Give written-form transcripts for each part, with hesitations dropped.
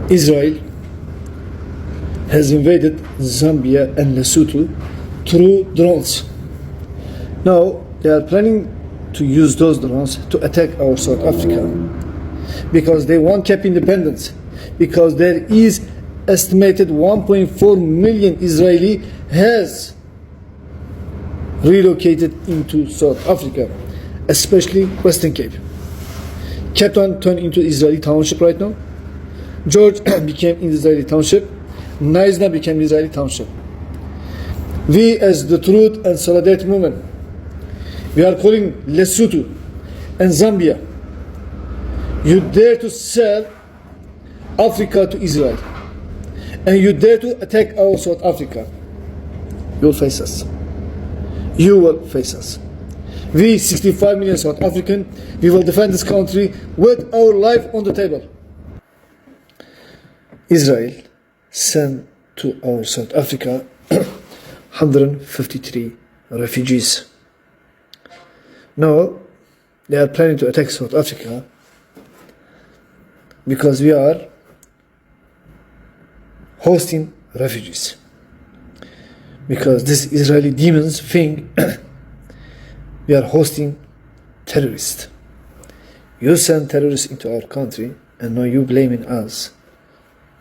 Israel has invaded Zambia and Lesotho through drones. Now they are planning to use those drones to attack our South Africa because they want Cape independence, because there is estimated 1.4 million Israeli has relocated into South Africa, especially Western Cape. Cape Town turned into Israeli township right now. George became Israeli township. Naizna became Israeli township. We, as the Truth and Solidarity Movement, we are calling Lesotho and Zambia. You dare to sell Africa to Israel, and you dare to attack our South Africa, you will face us. You will face us. We, 65 million South African, we will defend this country with our life on the table. Israel sent to our South Africa 153 refugees. Now they are planning to attack South Africa because we are hosting refugees. Because this Israeli demons think we are hosting terrorists. You send terrorists into our country, and now you blaming us.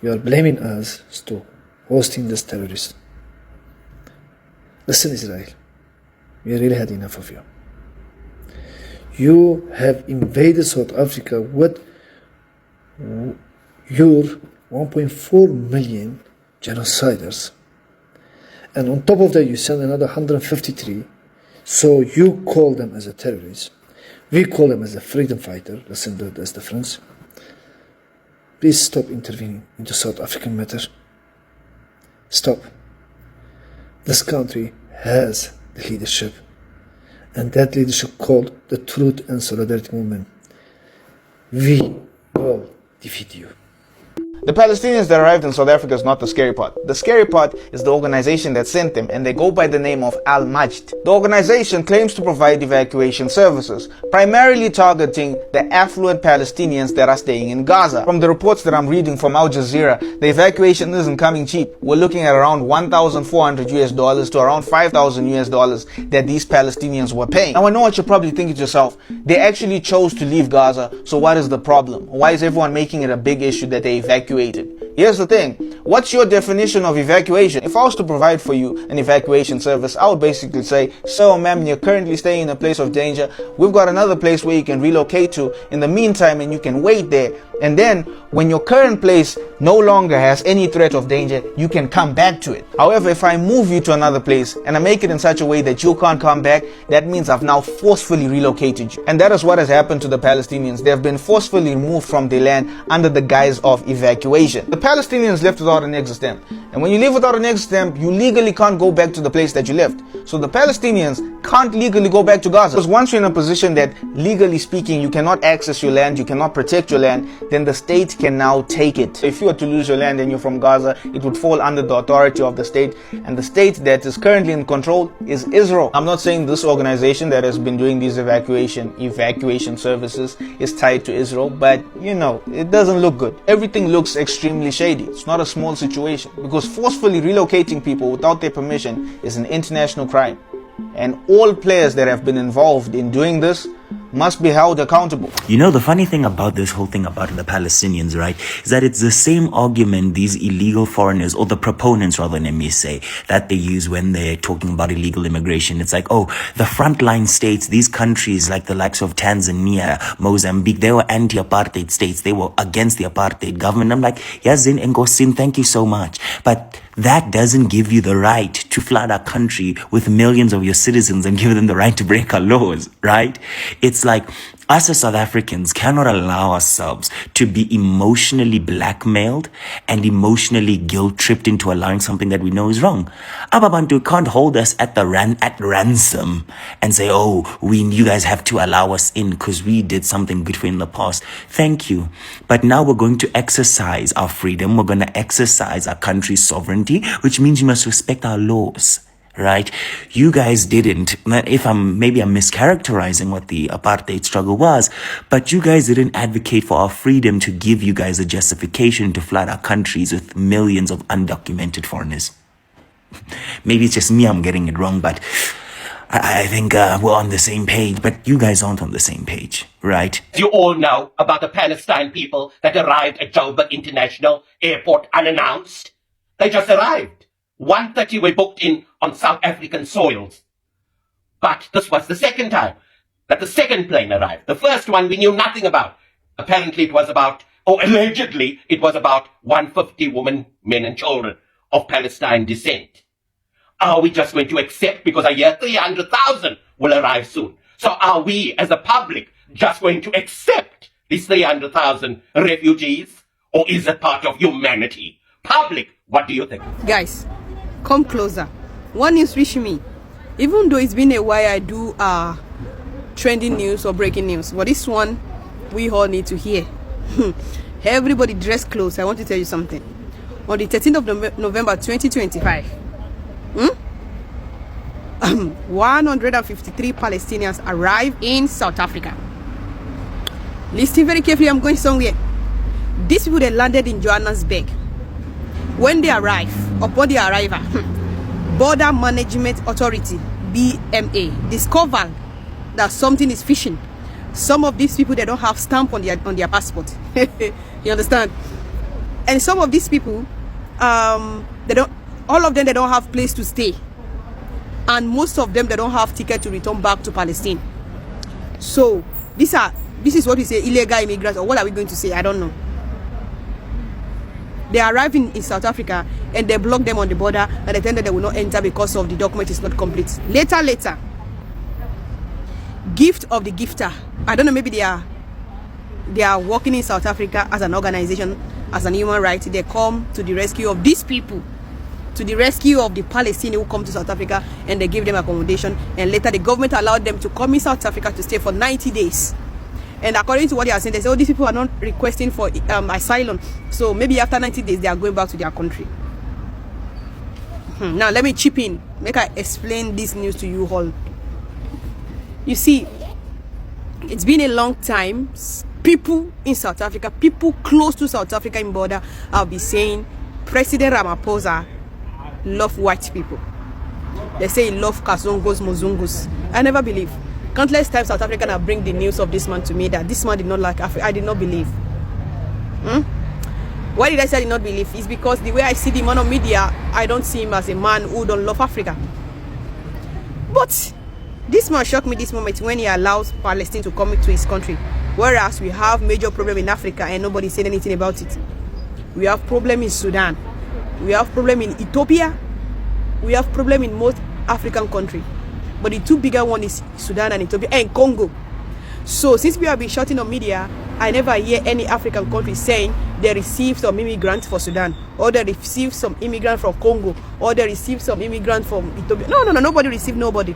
You are blaming us to hosting this terrorist. Listen, Israel, we really had enough of you. You have invaded South Africa with your 1.4 million genociders. And on top of that, you send another 153. So you call them as a terrorist. We call them as a freedom fighter. Listen, that's the difference. Please stop intervening into South African matter. Stop. This country has the leadership, and that leadership called the Truth and Solidarity Movement. We will defeat you. The Palestinians that arrived in South Africa is not the scary part. The scary part is the organization that sent them, and they go by the name of Al-Majd. The organization claims to provide evacuation services, primarily targeting the affluent Palestinians that are staying in Gaza. From the reports that I'm reading from Al Jazeera, the evacuation isn't coming cheap. We're looking at around $1,400 to around $5,000 that these Palestinians were paying. Now I know what you're probably thinking to yourself. They actually chose to leave Gaza, so what is the problem? Why is everyone making it a big issue that they evacuated? Here's the thing. What's your definition of evacuation? If I was to provide for you an evacuation service, I would basically say, so ma'am, you're currently staying in a place of danger. We've got another place where you can relocate to in the meantime, and you can wait there. And then when your current place no longer has any threat of danger, you can come back to it. However, if I move you to another place and I make it in such a way that you can't come back, that means I've now forcefully relocated you. And that is what has happened to the Palestinians. They have been forcefully removed from their land under the guise of evacuation. The Palestinians left without an exit stamp. And when you leave without an exit stamp, you legally can't go back to the place that you left. So the Palestinians can't legally go back to Gaza. Because once you're in a position that, legally speaking, you cannot access your land, you cannot protect your land, then the state can now take it. If you were to lose your land and you're from Gaza, it would fall under the authority of the state. And the state that is currently in control is Israel. I'm not saying this organization that has been doing these evacuation services is tied to Israel, but you know, it doesn't look good. Everything looks extremely shady. It's not a small situation, because forcefully relocating people without their permission is an international crime. And all players that have been involved in doing this must be held accountable. You know, the funny thing about this whole thing about the Palestinians, right, is that it's the same argument these illegal foreigners, or the proponents rather, let me say, that they use when they're talking about illegal immigration. It's like, oh, the frontline states, these countries like the likes of Tanzania, Mozambique, they were anti-apartheid states. They were against the apartheid government. I'm like, Yazin and Gosim, thank you so much. But that doesn't give you the right to flood our country with millions of your citizens and give them the right to break our laws, right? It's like us as South Africans cannot allow ourselves to be emotionally blackmailed and emotionally guilt-tripped into allowing something that we know is wrong. Ababantu can't hold us at ransom and say, oh, you guys have to allow us in because we did something good for you in the past. Thank you. But now we're going to exercise our freedom. We're going to exercise our country's sovereignty, which means you must respect our laws. right? You guys didn't. Maybe I'm mischaracterizing what the apartheid struggle was, but you guys didn't advocate for our freedom to give you guys a justification to flood our countries with millions of undocumented foreigners. Maybe it's just me, I'm getting it wrong, but I think we're on the same page, but you guys aren't on the same page, right? You all know about the Palestine people that arrived at Joburg International Airport unannounced. They just arrived. 1:30 were booked in on South African soils. But this was the second time that the second plane arrived. The first one we knew nothing about. Apparently it was about, or allegedly, it was about 150 women, men and children of Palestine descent. Are we just going to accept because I hear 300,000 will arrive soon? So are we as a public just going to accept these 300,000 refugees? Or is it part of humanity? Public, what do you think? Guys, come closer. One news reached me. Even though it's been a while I do trending news or breaking news, but this one we all need to hear. Everybody dress close. I want to tell you something. On the 13th of November 2025, 153 Palestinians arrived in South Africa. Listen very carefully, I'm going somewhere. These people, they landed in Johannesburg. When they arrive, upon their arrival, Border Management Authority, BMA, discovered that something is fishing. Some of these people, they don't have stamp on their passport. You understand? And some of these people, all of them, they don't have place to stay. And most of them, they don't have ticket to return back to Palestine. So this is what we say, illegal immigrants, or what are we going to say? I don't know. They arrive in South Africa and they block them on the border, and they tell them they will not enter because of the document is not complete. Later, gift of the gifter. I don't know, maybe they are working in South Africa as an organization, as an human rights. They come to the rescue of these people, to the rescue of the Palestinians who come to South Africa, and they give them accommodation. And later the government allowed them to come in South Africa to stay for 90 days. And according to what they are saying, they say, oh, these people are not requesting for asylum. So maybe after 90 days, they are going back to their country. Now, let me chip in. Make I explain this news to you all. You see, it's been a long time. People in South Africa, people close to South Africa in border, have been saying President Ramaphosa love white people. They say he love Kazongos, Mozungus. I never believe. Countless times South African have bring the news of this man to me that this man did not like Africa. I did not believe. Why did I say I did not believe? It's because the way I see the man on media, I don't see him as a man who don't love Africa. But this man shocked me this moment when he allows Palestine to come into his country. Whereas we have major problem in Africa and nobody said anything about it. We have problem in Sudan. We have problem in Ethiopia. We have problem in most African countries. But the two bigger one is Sudan and Ethiopia and Congo. So since we have been shouting on media, I never hear any African country saying they received some immigrants for Sudan, or they received some immigrants from Congo, or they received some immigrants from Ethiopia. No, nobody received nobody.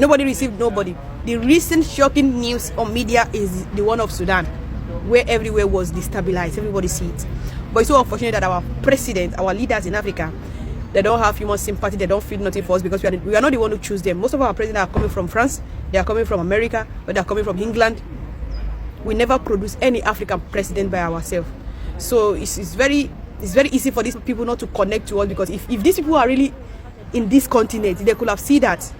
Nobody received nobody. The recent shocking news on media is the one of Sudan, where everywhere was destabilized. Everybody see it. But it's so unfortunate that our president, our leaders in Africa, they don't have human sympathy. They don't feel nothing for us because we are not the one who choose them. Most of our presidents are coming from France. They are coming from America. But they are coming from England. We never produce any African president by ourselves. So it's very easy for these people not to connect to us, because if these people are really in this continent, they could have seen that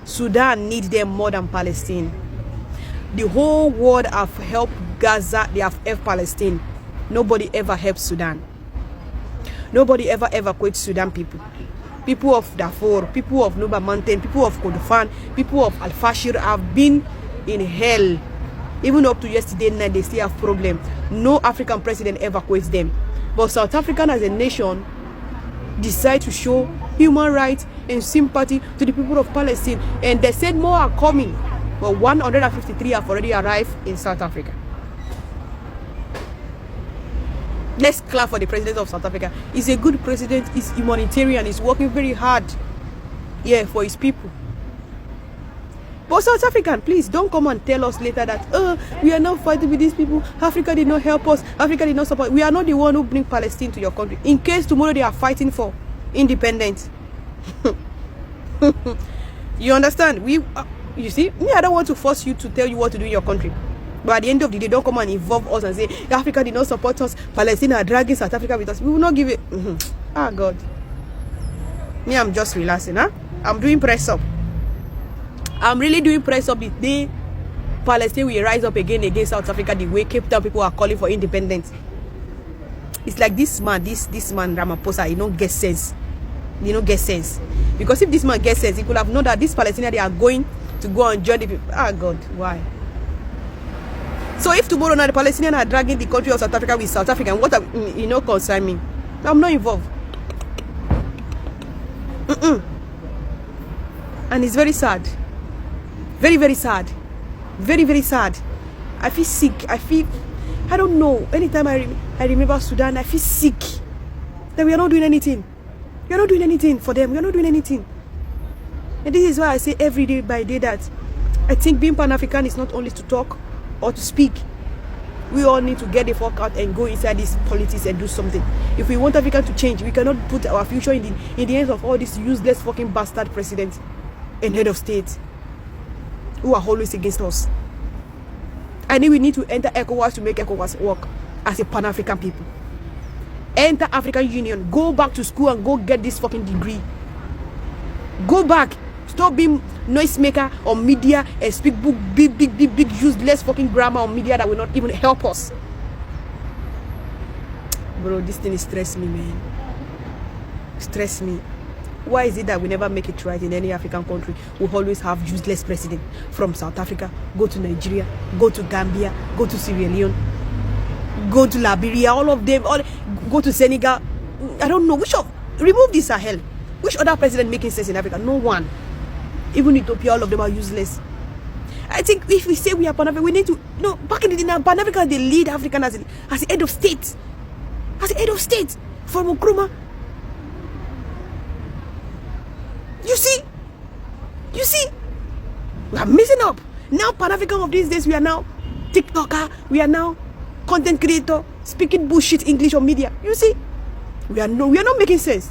Sudan needs them more than Palestine. The whole world have helped Gaza. They have helped Palestine. Nobody ever helped Sudan. Nobody ever evacuates Sudan people. People of Darfur, people of Nuba Mountain, people of Kordofan, people of Al-Fashir have been in hell. Even up to yesterday night, they still have problem. No African president evacuates them. But South Africa as a nation decide to show human rights and sympathy to the people of Palestine. And they said more are coming. But 153 have already arrived in South Africa. Let's clap for the president of South Africa. He's a good president. He's humanitarian. He's working very hard, for his people. But South African, please don't come and tell us later that we are not fighting with these people. Africa did not help us. Africa did not support. We are not the one who bring Palestine to your country. In case tomorrow they are fighting for independent. You understand? You see, me, I don't want to force you to tell you what to do in your country. But at the end of the day, don't come and involve us and say Africa did not support us, Palestine are dragging South Africa with us. We will not give it. Ah, God. Me, I'm just relaxing, huh? I'm doing press up. I'm really doing press up the day Palestine will rise up again against South Africa, the way Cape Town people are calling for independence. It's like this man Ramaphosa, he don't get sense. He don't get sense. Because if this man gets sense, he could have known that these Palestinians, they are going to go and join the people. Ah, God, why? So if tomorrow night the Palestinians are dragging the country of South Africa with South Africa, what concern me? I'm not involved. And it's very sad. Very, very sad. Very, very sad. I feel sick. I don't know. Anytime I remember Sudan, I feel sick. That we are not doing anything. We are not doing anything for them. We are not doing anything. And this is why I say every day by day that I think being Pan-African is not only to talk or to speak. We all need to get the fuck out and go inside this politics and do something. If we want Africa to change, we cannot put our future in the hands of all these useless fucking bastard presidents and head of state who are always against us. I think we need to enter ECOWAS to make ECOWAS work as a Pan-African people. Enter African Union. Go back to school and go get this fucking degree. Go back. Stop being noisemaker on media and speak big useless fucking grammar on media that will not even help us. Bro, this thing is stressing me, man. Stress me. Why is it that we never make it right in any African country? We always have useless president. From South Africa, go to Nigeria, go to Gambia, go to Sierra Leone, go to Liberia, all of them, go to Senegal. I don't know which of, remove the Sahel. Which other president making sense in Africa? No one. Even Ethiopia, all of them are useless. I think if we say we are Pan-African, we need to, no, back in the day, Pan-Africa, they lead African as the head of state. As the head of state. From Nkrumah. You see? We are messing up. Now Pan-African of these days, we are now TikToker, we are now content creator, speaking bullshit English on media. You see? We are not making sense.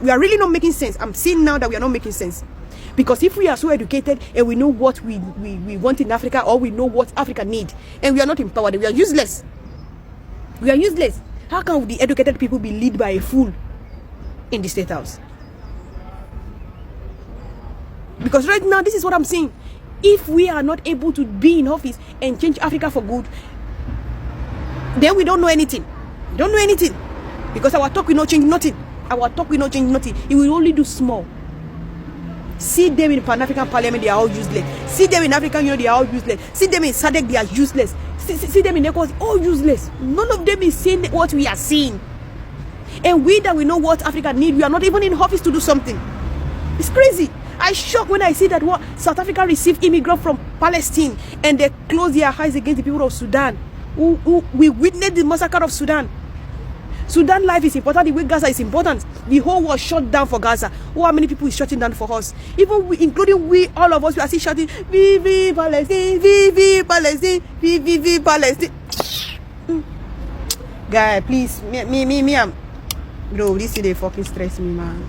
We are really not making sense. I'm seeing now that we are not making sense. Because if we are so educated and we know what we want in Africa, or we know what Africa needs, and we are not empowered, we are useless. We are useless. How can the educated people be led by a fool in the State House? Because right now, this is what I'm saying. If we are not able to be in office and change Africa for good, then we don't know anything. We don't know anything. Because our talk will not change nothing. Our talk will not change nothing. It will only do small. See them in Pan-African Parliament, they are all useless. See them in African Union, they are all useless. See them in SADC, they are useless. See them in ECOWAS, all useless. None of them is seeing what we are seeing. And we that we know what Africa needs, we are not even in office to do something. It's crazy. I shock when I see that what South Africa received immigrants from Palestine and they close their eyes against the people of Sudan. We witnessed the massacre of Sudan. Sudan life is important, the way Gaza is important. The whole world shut down for Gaza. Oh, how many people is shutting down for us? Even we, including we, all of us, we are still shouting, Vive Palestine, Vive Palestine, Vive Palestine. Guy, please, me, bro, this is they fucking stress me, man.